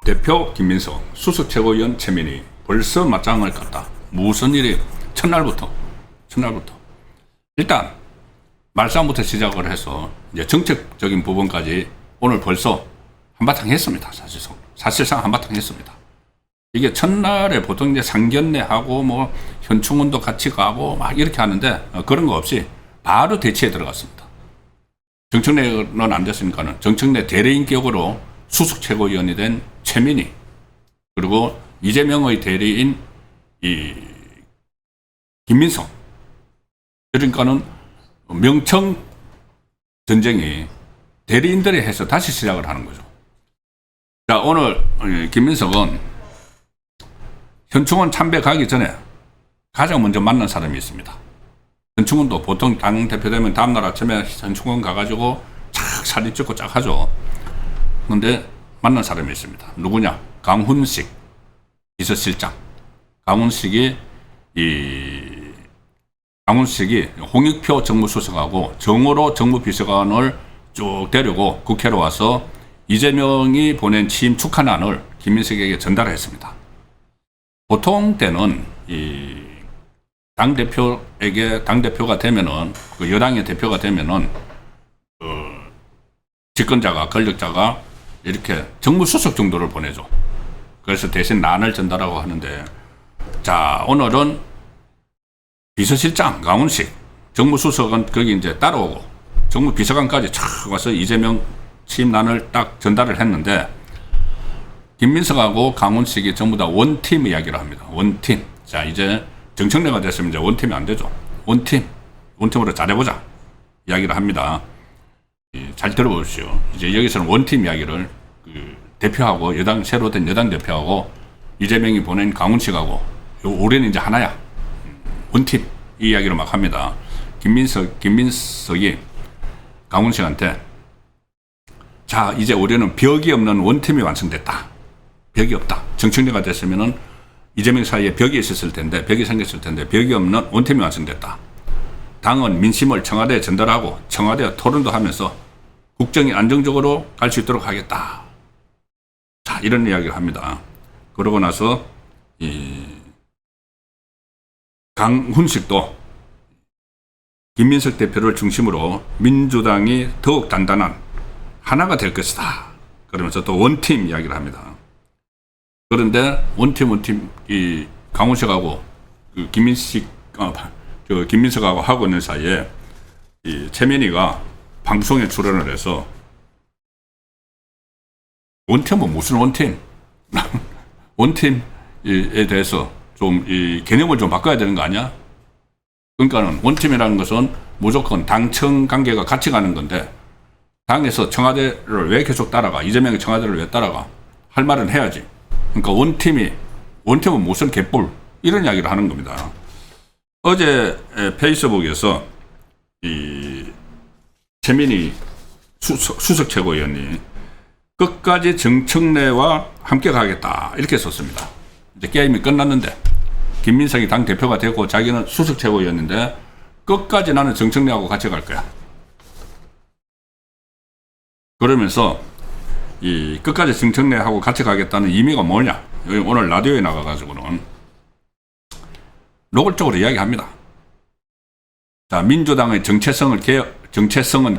대표 김민석, 수석 최고위원 최민희 벌써 맞짱을 깠다. 무슨 일이 첫날부터 일단 말싸움부터 시작을 해서 이제 정책적인 부분까지 오늘 벌써 한바탕 했습니다. 사실상 한바탕 했습니다. 이게 첫날에 보통 이제 상견례하고 뭐 현충원도 같이 가고 막 이렇게 하는데 그런 거 없이 바로 대치에 들어갔습니다. 정청래는 안 됐으니까는 정청래 대리인격으로 수석 최고위원이 된 최민희, 그리고 이재명의 대리인 이 김민석. 그러니까는 명청 전쟁이 대리인들이 해서 다시 시작을 하는 거죠. 자, 오늘 김민석은 현충원 참배 가기 전에 가장 먼저 만난 사람이 있습니다. 현충원도 보통 당 대표 되면 다음날 아침에 현충원 가가지고 착 사진 찍고 쫙 하죠. 근데 만난 사람이 있습니다. 누구냐? 강훈식 비서실장. 강훈식이 홍익표 정무수석하고 정호로 정무비서관을 쭉 데리고 국회로 와서 이재명이 보낸 취임 축하난을 김민석에게 전달했습니다. 보통 때는 당대표가 되면은, 그 여당의 대표가 되면은, 집권자가, 권력자가 이렇게 정무수석 정도를 보내죠. 그래서 대신 난을 전달하고 하는데, 자, 오늘은 비서실장, 강훈식, 정무수석은 거기 이제 따라오고, 정무비서관까지 촥 와서 이재명 취임난을 딱 전달을 했는데, 김민석하고 강훈식이 전부 다 원팀 이야기를 합니다. 원팀. 자, 이제 정청래가 됐으면 이제 원팀이 안 되죠. 원팀으로 잘해보자. 이야기를 합니다. 잘 들어보십시오. 이제 여기서는 원팀 이야기를 대표하고 새로 된 여당 대표하고 이재명이 보낸 강훈식하고 올해는 이제 하나야. 원팀. 이 이야기를 막 합니다. 김민석이 강훈식한테 자, 이제 올해는 벽이 없는 원팀이 완성됐다. 벽이 없다. 정청래가 됐으면은 이재명 사이에 벽이 있었을 텐데, 벽이 생겼을 텐데, 벽이 없는 원팀이 완성됐다. 당은 민심을 청와대에 전달하고 청와대와 토론도 하면서 국정이 안정적으로 갈 수 있도록 하겠다. 자, 이런 이야기를 합니다. 그러고 나서 강훈식도 김민석 대표를 중심으로 민주당이 더욱 단단한 하나가 될 것이다. 그러면서 또 원팀 이야기를 합니다. 그런데 원팀 이 강훈식하고 김민석하고 하고 있는 사이에 이 최민희가 방송에 출연을 해서 원팀은 무슨 원팀? 원팀에 대해서 좀 이 개념을 좀 바꿔야 되는 거 아니야? 그러니까는 원팀이라는 것은 무조건 당청 관계가 같이 가는 건데, 당에서 청와대를 왜 계속 따라가? 이재명이 청와대를 왜 따라가? 할 말은 해야지. 그러니까 원팀은 무슨 개뿔? 이런 이야기를 하는 겁니다. 어제 페이스북에서 최민희 수석 최고위원이 끝까지 정청래와 함께 가겠다. 이렇게 썼습니다. 이제 게임이 끝났는데, 김민석이 당 대표가 되고 자기는 수석 최고위원인데, 끝까지 나는 정청래하고 같이 갈 거야. 그러면서 끝까지 정청래하고 같이 가겠다는 의미가 뭐냐? 여기 오늘 라디오에 나가가지고는 노골적으로 이야기합니다. 자, 민주당의 정체성은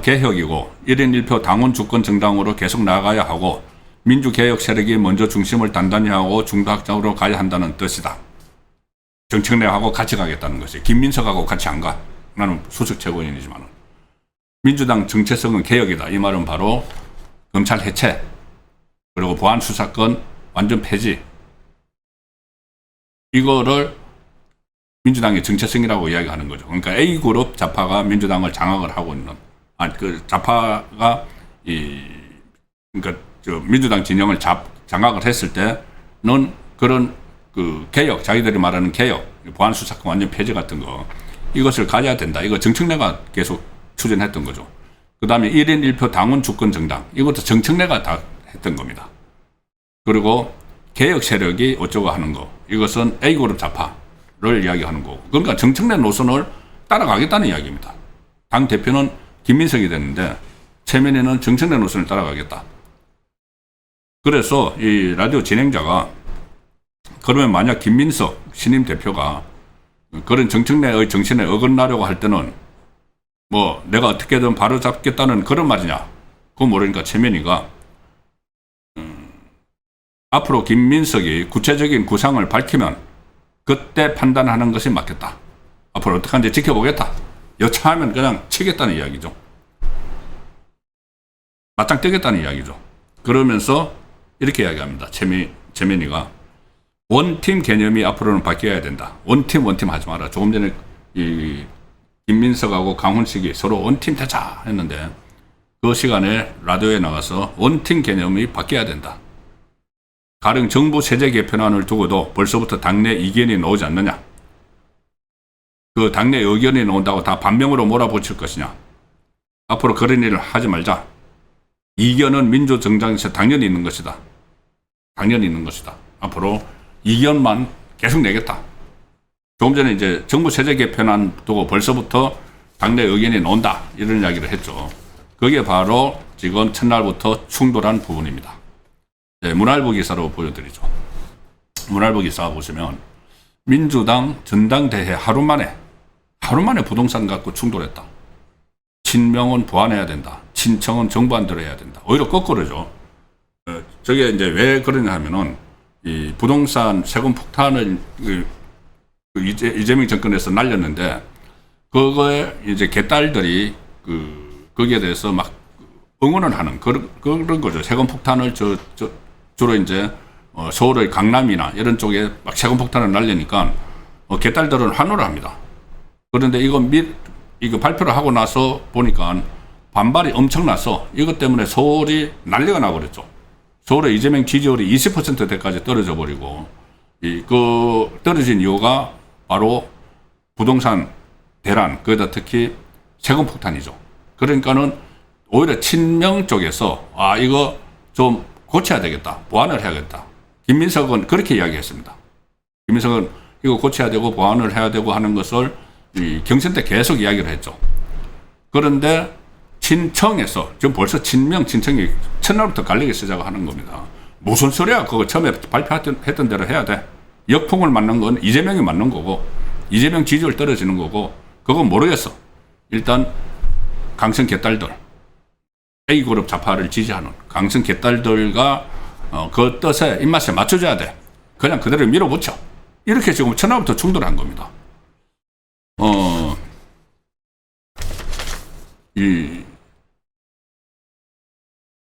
개혁이고 1인 1표 당원 주권 정당으로 계속 나아가야 하고, 민주개혁 세력이 먼저 중심을 단단히 하고 중도 확장으로 가야 한다는 뜻이다. 정청래하고 같이 가겠다는 것이. 김민석하고 같이 안 가. 나는 수석 최고위원이지만. 민주당 정체성은 개혁이다. 이 말은 바로 검찰 해체, 그리고 보안 수사권 완전 폐지, 이거를 민주당의 정체성이라고 이야기하는 거죠. 그러니까 A그룹 좌파가 민주당을 장악을 하고 있는, 좌파가 그러니까 민주당 진영을 장악을 했을 때는 그런 개혁, 자기들이 말하는 개혁, 보안 수사권 완전 폐지 같은 거, 이것을 가져야 된다. 이거 정청래가 계속 추진했던 거죠. 그 다음에 1인 1표 당원 주권 정당, 이것도 정청래가 다 했던 겁니다. 그리고 개혁 세력이 어쩌고 하는 거, 이것은 A그룹 좌파를 이야기하는 거고. 그러니까 정청래 노선을 따라가겠다는 이야기입니다. 당 대표는 김민석이 됐는데 최민희는 정청래 노선을 따라가겠다. 그래서 이 라디오 진행자가 그러면 만약 김민석 신임 대표가 그런 정청래의 정신에 어긋나려고 할 때는 뭐 내가 어떻게든 바로잡겠다는 그런 말이냐, 그거 모르니까 최민희가 앞으로 김민석이 구체적인 구상을 밝히면 그때 판단하는 것이 맞겠다. 앞으로 어떻게 하는지 지켜보겠다. 여차하면 그냥 치겠다는 이야기죠. 맞짱 뜨겠다는 이야기죠. 그러면서 이렇게 이야기합니다. 최민희가 원팀 개념이 앞으로는 바뀌어야 된다. 원팀 하지 마라. 조금 전에 이 김민석하고 강훈식이 서로 원팀 되자 했는데 그 시간에 라디오에 나가서 원팀 개념이 바뀌어야 된다. 가령 정부 세제 개편안을 두고도 벌써부터 당내 이견이 나오지 않느냐. 그 당내 의견이 나온다고 다 반명으로 몰아붙일 것이냐. 앞으로 그런 일을 하지 말자. 이견은 민주정당에서 당연히 있는 것이다. 당연히 있는 것이다. 앞으로 이견만 계속 내겠다. 조금 전에 이제 정부 세제 개편안 두고 벌써부터 당내 의견이 나온다. 이런 이야기를 했죠. 그게 바로 지금 첫날부터 충돌한 부분입니다. 네, 문화일보 기사로 보여드리죠. 문화일보 기사 보시면 민주당 전당대회 하루 만에 부동산 갖고 충돌했다. 친명은 보완해야 된다. 친청은 정부 안대로 해야 된다. 오히려 거꾸로죠. 저게 이제 왜 그러냐 하면은 이 부동산 세금 폭탄을 이재명 정권에서 날렸는데 그거에 이제 개딸들이 거기에 대해서 막 응원을 하는 그런 거죠. 세금 폭탄을 주로 이제 서울의 강남이나 이런 쪽에 막 세금 폭탄을 날리니까 개딸들은 환호를 합니다. 그런데 이거 발표를 하고 나서 보니까 반발이 엄청나서 이것 때문에 서울이 난리가 나버렸죠. 서울의 이재명 지지율이 20%대까지 떨어져 버리고 그 떨어진 이유가 바로 부동산 대란, 거기다 특히 세금 폭탄이죠. 그러니까는 오히려 친명 쪽에서 이거 좀 고쳐야 되겠다. 보완을 해야겠다. 김민석은 그렇게 이야기했습니다. 김민석은 이거 고쳐야 되고 보완을 해야 되고 하는 것을 이 경선 때 계속 이야기를 했죠. 그런데 친청에서 지금 벌써 친청이 첫날부터 갈리기 시작하는 겁니다. 무슨 소리야? 그거 처음에 발표했던 대로 해야 돼. 역풍을 맞는 건 이재명이 맞는 거고 이재명 지지율 떨어지는 거고 그건 모르겠어. 일단 강성 개딸들 A그룹 좌파를 지지하는 강성 개딸들과 그 뜻에 입맛에 맞춰줘야 돼. 그냥 그대로 밀어붙여. 이렇게 지금 첫날부터 충돌한 겁니다.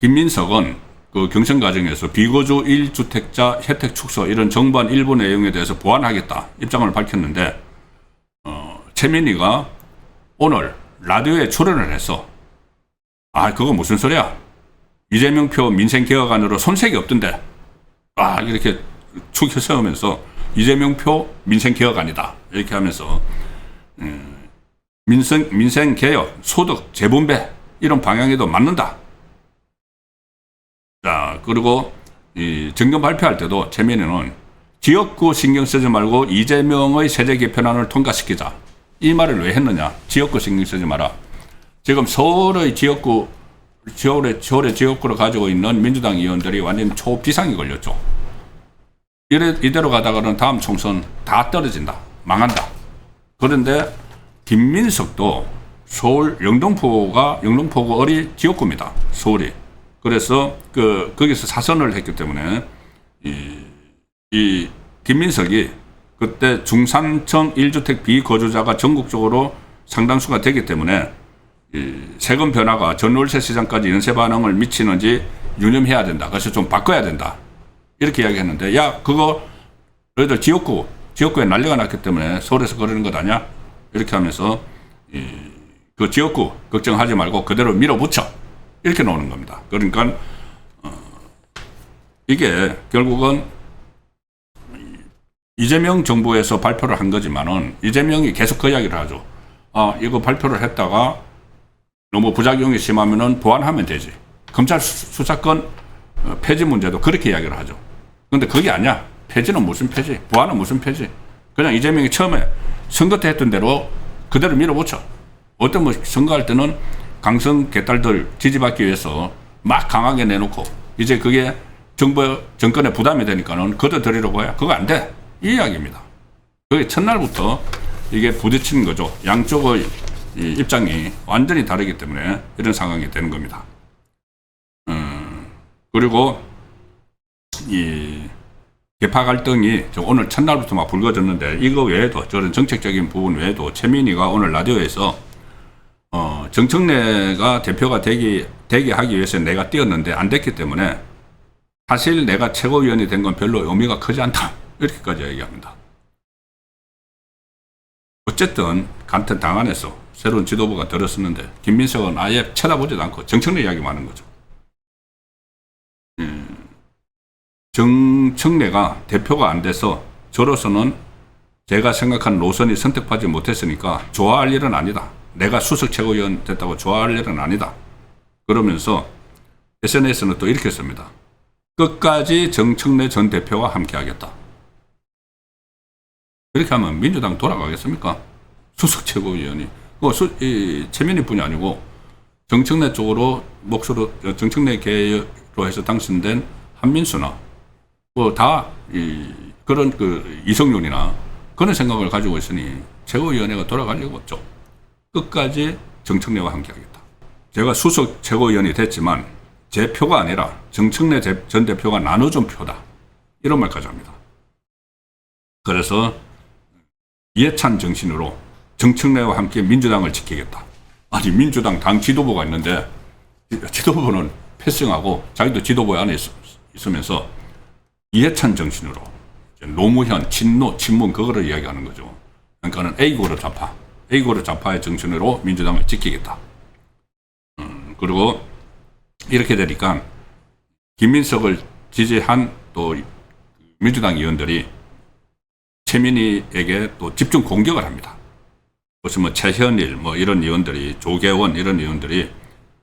김민석은 그 경선 과정에서 비거주 1주택자 혜택 축소 이런 정부안 일부 내용에 대해서 보완하겠다 입장을 밝혔는데 최민희가 오늘 라디오에 출연을 해서 그거 무슨 소리야? 이재명 표 민생개혁안으로 손색이 없던데 이렇게 축혀 세우면서 이재명 표 민생개혁안이다 이렇게 하면서 민생개혁, 소득, 재분배 이런 방향에도 맞는다. 자, 그리고 이 정경 발표할 때도 최민희는 지역구 신경 쓰지 말고 이재명의 세제 개편안을 통과시키자. 이 말을 왜 했느냐? 지역구 신경 쓰지 마라. 지금 서울의 서울의 지역구를 가지고 있는 민주당 의원들이 완전 초비상이 걸렸죠. 이대로 가다가는 다음 총선 다 떨어진다. 망한다. 그런데 김민석도 서울 영등포가 어리 지역구입니다. 서울이. 그래서 거기서 사선을 했기 때문에 이 김민석이 그때 중산층 1주택 비거주자가 전국적으로 상당수가 되기 때문에 이 세금 변화가 전월세 시장까지 연쇄 반응을 미치는지 유념해야 된다. 그래서 좀 바꿔야 된다. 이렇게 이야기했는데 그거 너희들 지역구에 난리가 났기 때문에 서울에서 그러는 것 아니야? 이렇게 하면서 그 지역구 걱정하지 말고 그대로 밀어붙여. 이렇게 나오는 겁니다. 그러니까 이게 결국은 이재명 정부에서 발표를 한 거지만은 이재명이 계속 그 이야기를 하죠. 이거 발표를 했다가 너무 부작용이 심하면은 보완하면 되지. 검찰 수사권 폐지 문제도 그렇게 이야기를 하죠. 그런데 그게 아니야. 폐지는 무슨 폐지? 보완은 무슨 폐지? 그냥 이재명이 처음에 선거 때 했던 대로 그대로 밀어붙여. 어떤 뭐 선거할 때는 강성 개딸들 지지받기 위해서 막 강하게 내놓고 이제 그게 정권의 부담이 되니까는 걷어들이려고 해요. 그거 안 돼. 이 이야기입니다. 그게 첫날부터 이게 부딪히는 거죠. 양쪽의 이 입장이 완전히 다르기 때문에 이런 상황이 되는 겁니다. 그리고 이 개파 갈등이 오늘 첫날부터 막 불거졌는데 이거 외에도 저런 정책적인 부분 외에도 최민희가 오늘 라디오에서 정청래가 대표가 되게 하기 위해서 내가 뛰었는데 안 됐기 때문에 사실 내가 최고위원이 된 건 별로 의미가 크지 않다. 이렇게까지 얘기합니다. 어쨌든 간튼 당 안에서 새로운 지도부가 들었었는데 김민석은 아예 쳐다보지도 않고 정청래 이야기만 하는 거죠. 정청래가 대표가 안 돼서 저로서는 제가 생각한 노선이 선택하지 못했으니까 좋아할 일은 아니다. 내가 수석 최고위원 됐다고 좋아할 일은 아니다. 그러면서 SNS는 또 이렇게 씁니다. 끝까지 정청래 전 대표와 함께 하겠다. 이렇게 하면 민주당 돌아가겠습니까? 수석 최고위원이. 최민희 뿐이 아니고 정청래 쪽으로 정청래 계로 해서 당선된 한민수나 다 그런 이성윤이나 그런 생각을 가지고 있으니 최고위원회가 돌아갈 리가 없죠. 끝까지 정청래와 함께 하겠다. 제가 수석 최고위원이 됐지만 제 표가 아니라 정청래 전 대표가 나눠준 표다. 이런 말까지 합니다. 그래서 이해찬 정신으로 정청래와 함께 민주당을 지키겠다. 아니 민주당 당 지도부가 있는데 지도부는 패싱하고 자기도 지도부 안에 있으면서 이해찬 정신으로 노무현, 친노, 친문 그거를 이야기하는 거죠. 그러니까는 A고르 좌파의 정신으로 민주당을 지키겠다. 그리고 이렇게 되니까 김민석을 지지한 또 민주당 의원들이 최민희에게 또 집중 공격을 합니다. 무슨 뭐 최현일 이런 의원들이 조계원 이런 의원들이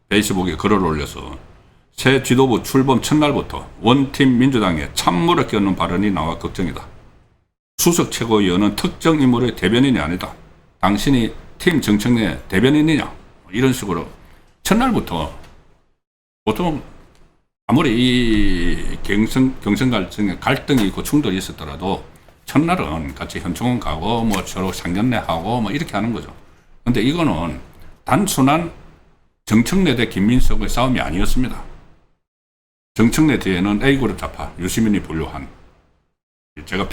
페이스북에 글을 올려서 새 지도부 출범 첫날부터 원팀 민주당에 찬물을 끼얹는 발언이 나와 걱정이다. 수석 최고위원은 특정 인물의 대변인이 아니다. 당신이 팀 정청래 대변인이냐? 이런 식으로 첫날부터 보통 아무리 이 경선 갈등이 있고 충돌이 있었더라도 첫날은 같이 현충원 가고 서로 상견례하고 이렇게 하는 거죠. 근데 이거는 단순한 정청래 대 김민석의 싸움이 아니었습니다. 정청래 뒤에는 A그룹 좌파 유시민이 분류한 제가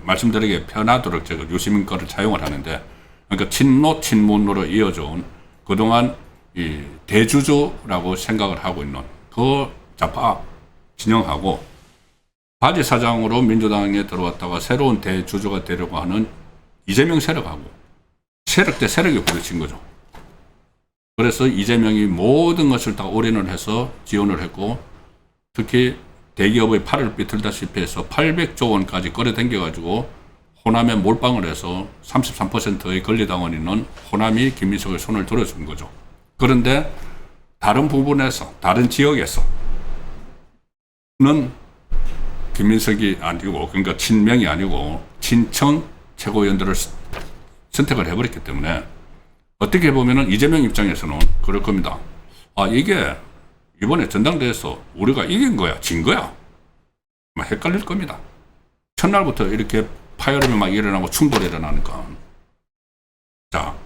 말씀드리기 편하도록 제가 유시민 거를 차용을 하는데 그러니까 친노 친문으로 이어져온 그동안 이 대주주라고 생각을 하고 있는 그 좌파 진영하고 바지 사장으로 민주당에 들어왔다가 새로운 대주주가 되려고 하는 이재명 세력하고 세력 대 세력이 부딪힌 거죠. 그래서 이재명이 모든 것을 다 올인을 해서 지원을 했고 특히 대기업의 팔을 비틀다시피 해서 800조 원까지 끌어당겨가지고 호남에 몰빵을 해서 33%의 권리당원 있는 호남이 김민석의 손을 들어준 거죠. 그런데 다른 부분에서 다른 지역에서는 김민석이 아니고 그러니까 친명이 아니고 친청 최고위원들을 선택을 해버렸기 때문에 어떻게 보면은 이재명 입장에서는 그럴 겁니다. 이게 이번에 전당대회에서 우리가 이긴 거야, 진 거야? 헷갈릴 겁니다. 첫날부터 이렇게 파열음이 막 일어나고 충돌이 일어나니까. 자,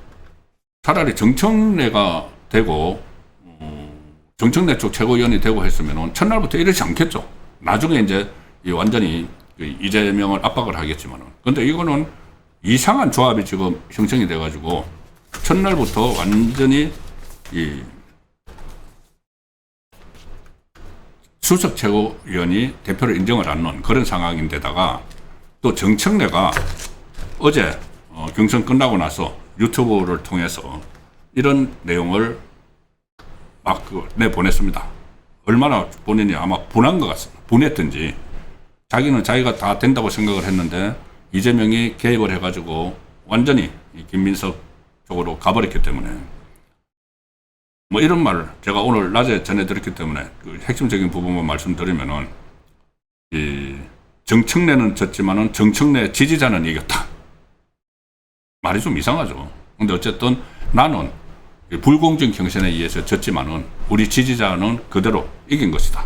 차라리 정청래가 되고, 정청래 쪽 최고위원이 되고 했으면 첫날부터 이러지 않겠죠. 나중에 이제 완전히 이재명을 압박을 하겠지만은. 근데 이거는 이상한 조합이 지금 형성이 돼가지고, 첫날부터 완전히 수석 최고위원이 대표를 인정을 않는 그런 상황인데다가 또 정청래가 어제 경선 끝나고 나서 유튜브를 통해서 이런 내용을 막 내보냈습니다. 얼마나 본인이 아마 분한 것 같습니다. 분했든지 자기는 자기가 다 된다고 생각을 했는데 이재명이 개입을 해가지고 완전히 김민석 쪽으로 가버렸기 때문에 이런 말을 제가 오늘 낮에 전해드렸기 때문에 그 핵심적인 부분만 말씀드리면은 정청래는 졌지만은 정청래 지지자는 이겼다. 말이 좀 이상하죠. 근데 어쨌든 나는 불공정 경선에 의해서 졌지만은 우리 지지자는 그대로 이긴 것이다.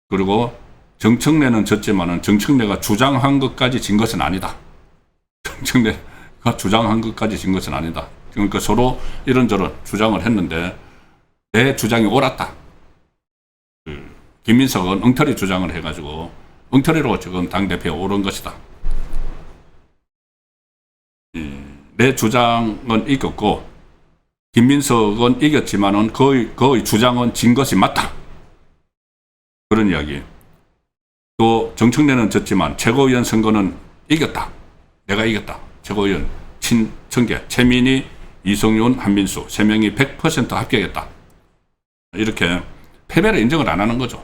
그리고 정청래는 졌지만은 정청래가 주장한 것까지 진 것은 아니다. 정청래가 주장한 것까지 진 것은 아니다. 그러니까 서로 이런저런 주장을 했는데 내 주장이 옳았다. 김민석은 엉터리 주장을 해가지고 엉터리로 지금 당대표에 오른 것이다. 내 주장은 이겼고 김민석은 이겼지만은 그의 주장은 진 것이 맞다. 그런 이야기. 또 정청래는 졌지만 최고위원 선거는 이겼다. 내가 이겼다. 최고위원 친청계 최민희, 이성윤, 한민수 3명이 100% 합격했다. 이렇게 패배를 인정을 안 하는 거죠.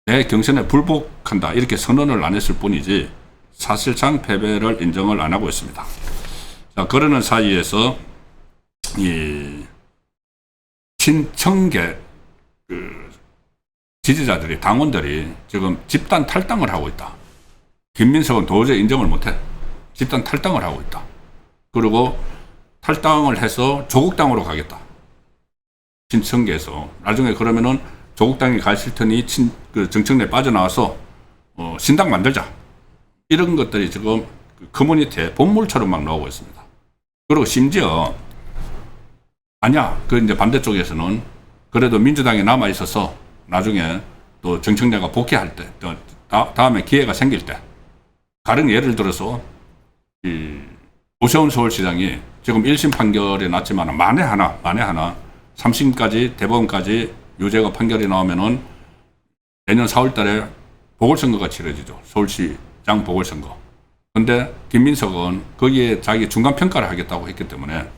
내 경선에 불복한다. 이렇게 선언을 안 했을 뿐이지 사실상 패배를 인정을 안 하고 있습니다. 자, 그러는 사이에서 이 친청계 지지자들이 당원들이 지금 집단 탈당을 하고 있다. 김민석은 도저히 인정을 못해. 집단 탈당을 하고 있다. 그리고 탈당을 해서 조국당으로 가겠다. 친청계에서 나중에 그러면은 조국당이 갈 테니 정청래 빠져나와서 신당 만들자. 이런 것들이 지금 커뮤니티에 본물처럼 막 나오고 있습니다. 그리고 심지어 아니야. 이제 반대쪽에서는 그래도 민주당에 남아 있어서 나중에 또 정청래가 복귀할 때, 또 다음에 기회가 생길 때, 다른 예를 들어서 오세훈 서울시장이 지금 1심 판결이 났지만 만에 하나 3심까지 대법원까지 유죄가 판결이 나오면은 내년 4월달에 보궐선거가 치러지죠. 서울시장 보궐선거. 근데 김민석은 거기에 자기 중간 평가를 하겠다고 했기 때문에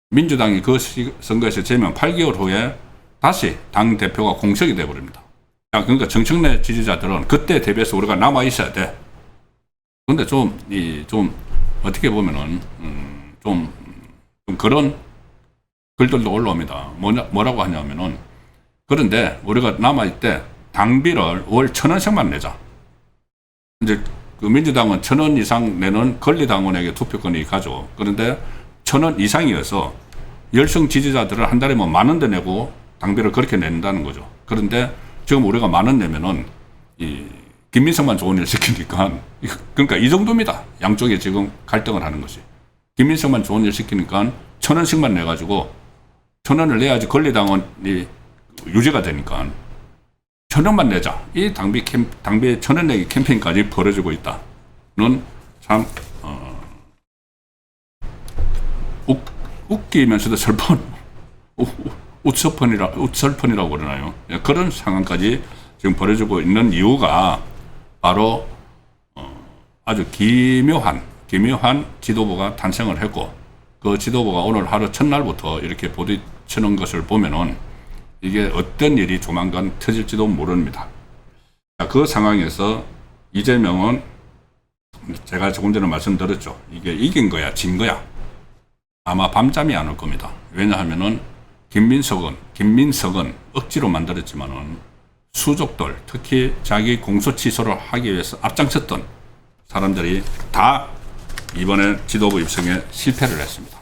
민주당이 그 선거에서 지면 8개월 후에 다시 당 대표가 공석이 돼버립니다. 그러니까 정청래 지지자들은 그때 대비해서 우리가 남아 있어야 돼. 근데 좀 어떻게 보면은 좀 그런 글들도 올라옵니다. 뭐라고 하냐면은 그런데 우리가 남아 있대 당비를 월 1,000원씩만 내자. 이제 그 민주당은 1,000원 이상 내는 권리당원에게 투표권이 가죠. 그런데 1,000원 이상이어서 열성 지지자들은 한 달에 뭐 10,000원대 내고 당비를 그렇게 낸다는 거죠. 그런데 지금 우리가 10,000원 내면은 김민석만 좋은 일 시키니까 그러니까 이 정도입니다. 양쪽에 지금 갈등을 하는 것이. 김민석만 좋은 일 시키니까 1,000원씩만 내가지고 1,000원을 내야지 권리당원이 유지가 되니까 1,000원만 내자. 이 당비 1,000원 내기 캠페인까지 벌어지고 있다는 참 웃기면서도 웃설펀이라고 그러나요? 그런 상황까지 지금 벌어지고 있는 이유가 바로 아주 기묘한 지도부가 탄생을 했고 그 지도부가 오늘 하루 첫날부터 이렇게 부딪히는 것을 보면은 이게 어떤 일이 조만간 터질지도 모릅니다. 그 상황에서 이재명은 제가 조금 전에 말씀드렸죠. 이게 이긴 거야, 진 거야. 아마 밤잠이 안 올 겁니다. 왜냐하면은 김민석은 억지로 만들었지만은 수족들, 특히 자기 공소 취소를 하기 위해서 앞장섰던 사람들이 다 이번에 지도부 입성에 실패를 했습니다.